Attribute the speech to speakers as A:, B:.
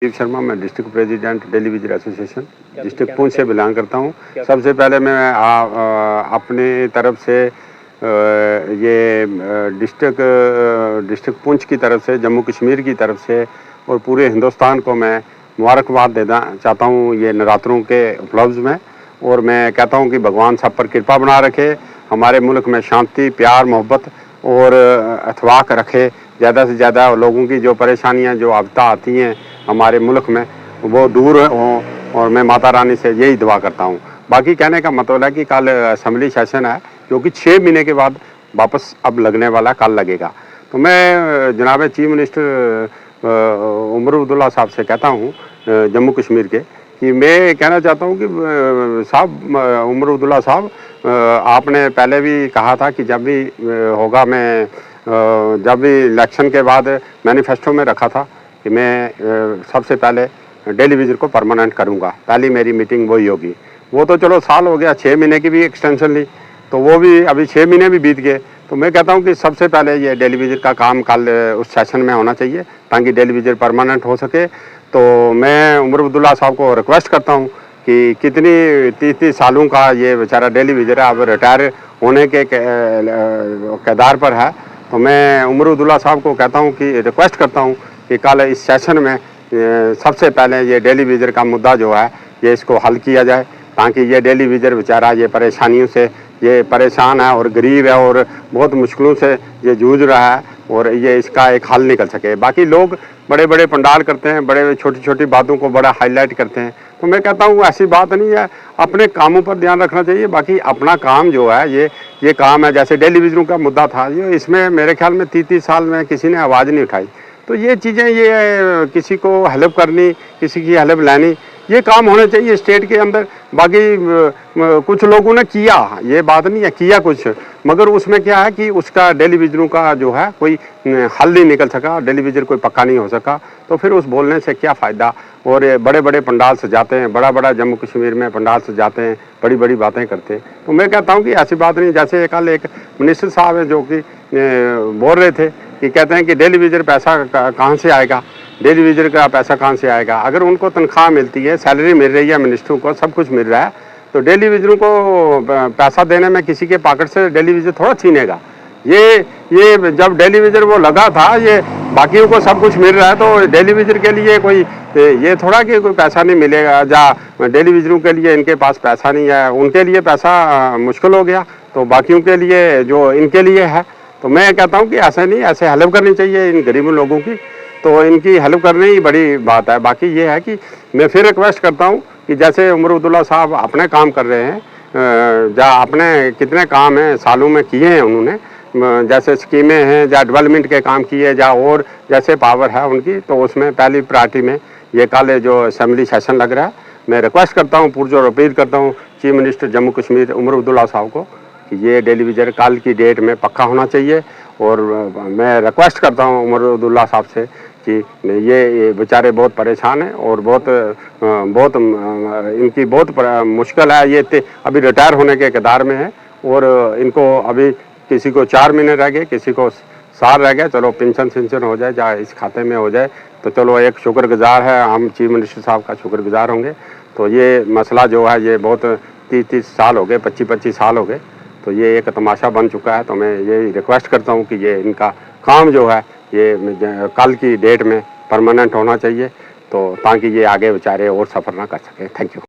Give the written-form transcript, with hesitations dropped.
A: राजीव शर्मा, मैं district president daily visit association district Poonch से belong करता हूँ। सबसे पहले मैं अपनी तरफ से ये डिस्ट्रिक्ट पुंछ की तरफ से, जम्मू कश्मीर की तरफ से और पूरे हिंदुस्तान को मैं मुबारकबाद देना चाहता हूँ ये नवरात्रों के उपलब्ध में। और मैं कहता हूँ कि भगवान सब पर कृपा बना रखे, हमारे मुल्क में शांति, प्यार, मोहब्बत और इत्तेफाक रखे। ज़्यादा से ज़्यादा लोगों की जो परेशानियाँ, जो आपदा आती हैं हमारे मुल्क में, वो दूर हों और मैं माता रानी से यही दुआ करता हूँ। बाकी कहने का मतलब है कि कल असम्बली सेशन है जो कि 6 महीने के बाद वापस अब लगने वाला, कल लगेगा। तो मैं जनाब चीफ मिनिस्टर उमर अब्दुल्ला साहब से कहता हूँ, जम्मू कश्मीर के, कि मैं कहना चाहता हूँ कि साहब उमर अब्दुल्ला साहब, आपने पहले भी कहा था कि जब भी होगा, मैं जब भी इलेक्शन के बाद मैनिफेस्टो में रखा था कि मैं सबसे पहले डेली विजिट को परमानेंट करूंगा, पहली मेरी मीटिंग वही होगी। वो तो चलो साल हो गया, 6 महीने की भी एक्सटेंशन ली, तो वो भी अभी 6 महीने भी बीत गए। तो मैं कहता हूं कि सबसे पहले ये डेली विजिट का काम कल उस सेशन में होना चाहिए ताकि डेली विजिट परमानेंट हो सके। तो मैं उमर अब्दुल्ला साहब को रिक्वेस्ट करता हूँ कि कितनी 30 सालों का ये बेचारा डेली विजिट है, अब रिटायर होने के कगार पर है। तो मैं उमर अब्दुल्ला साहब को कहता हूँ कि रिक्वेस्ट करता हूँ कि कल इस सेशन में सबसे पहले ये डेली विजिट का मुद्दा जो है ये इसको हल किया जाए, ताकि ये डेली विजिट बेचारा ये परेशानियों से ये परेशान है और गरीब है और बहुत मुश्किलों से ये जूझ रहा है और ये इसका एक हल निकल सके। बाकी लोग बड़े बड़े पंडाल करते हैं, बड़े छोटी छोटी बातों को बड़ा हाईलाइट करते हैं, तो मैं कहता हूँ ऐसी बात नहीं है, अपने कामों पर ध्यान रखना चाहिए। बाकी अपना काम जो है ये काम है, जैसे डेली विजिट का मुद्दा था, ये इसमें मेरे ख्याल में 30 साल में किसी ने आवाज़ नहीं उठाई। तो ये चीज़ें, ये किसी को हेल्प करनी, किसी की हेल्प लेनी, ये काम होने चाहिए स्टेट के अंदर। बाकी कुछ लोगों ने किया, ये बात नहीं है, किया कुछ, मगर उसमें क्या है कि उसका डेली विजिटों का जो है कोई हल नहीं निकल सका, डेली विजिट कोई पक्का नहीं हो सका, तो फिर उस बोलने से क्या फ़ायदा। और बड़े बड़े पंडाल सजाते हैं, बड़ा बड़ा जम्मू कश्मीर में पंडाल सजाते हैं, बड़ी बड़ी बातें करते हैं। तो मैं कहता हूँ कि ऐसी बात नहीं। जैसे कल एक मिनिस्टर साहब हैं जो कि बोल रहे थे कि कहते हैं कि डेली विजिट पैसा कहाँ से आएगा, डेली विजिट का पैसा कहाँ से आएगा। अगर उनको तनख्वाह मिलती है, सैलरी मिल रही है, मिनिस्टरों को सब कुछ मिल रहा है, तो डेली विजिटों को पैसा देने में किसी के पॉकेट से डेली विजिट थोड़ा छीनेगा। ये जब डेली विजिट वो लगा था, ये बाकियों को सब कुछ मिल रहा है, तो डेली विजिट के लिए कोई ये थोड़ा कि कोई पैसा नहीं मिलेगा, जहाँ डेली विजिटों के लिए इनके पास पैसा नहीं है, उनके लिए पैसा मुश्किल हो गया, तो बाकियों के लिए जो इनके लिए है। तो मैं कहता हूँ कि ऐसे नहीं, ऐसे हेल्प करनी चाहिए इन गरीब लोगों की, तो इनकी हेल्प करनी ही बड़ी बात है। बाकी ये है कि मैं फिर रिक्वेस्ट करता हूँ कि जैसे उमर अब्दुल्ला साहब अपने काम कर रहे हैं, जहाँ अपने कितने काम हैं सालों में किए हैं उन्होंने, जैसे स्कीमें हैं, जहाँ डेवलपमेंट के काम किए, जहाँ और जैसे पावर है उनकी, तो उसमें पहली प्रायोरिटी में ये कल जो असम्बली सेशन लग रहा है, मैं रिक्वेस्ट करता हूँ, पुरजोर अपील करता हूँ चीफ मिनिस्टर जम्मू कश्मीर उमर अब्दुल्ला साहब को कि ये डेली विजिट कल की डेट में पक्का होना चाहिए। और मैं रिक्वेस्ट करता हूँ उमर अब्दुल्ला साहब से कि ये बेचारे बहुत परेशान हैं और बहुत इनकी बहुत मुश्किल है, ये अभी रिटायर होने के कगार में है और इनको अभी किसी को 4 महीने रह गए, किसी को साल रह गया। चलो पेंशन हो जाए, चाहे इस खाते में हो जाए, तो चलो एक शुक्रगुजार है, हम चीफ मिनिस्टर साहब का शुक्रगुजार होंगे। तो ये मसला जो है ये बहुत 30 साल हो गए, 25 साल हो गए, तो ये एक तमाशा बन चुका है। तो मैं ये रिक्वेस्ट करता हूँ कि ये इनका काम जो है ये कल की डेट में परमानेंट होना चाहिए, तो ताकि ये आगे बेचारे और सफ़र ना कर सके। Thank you.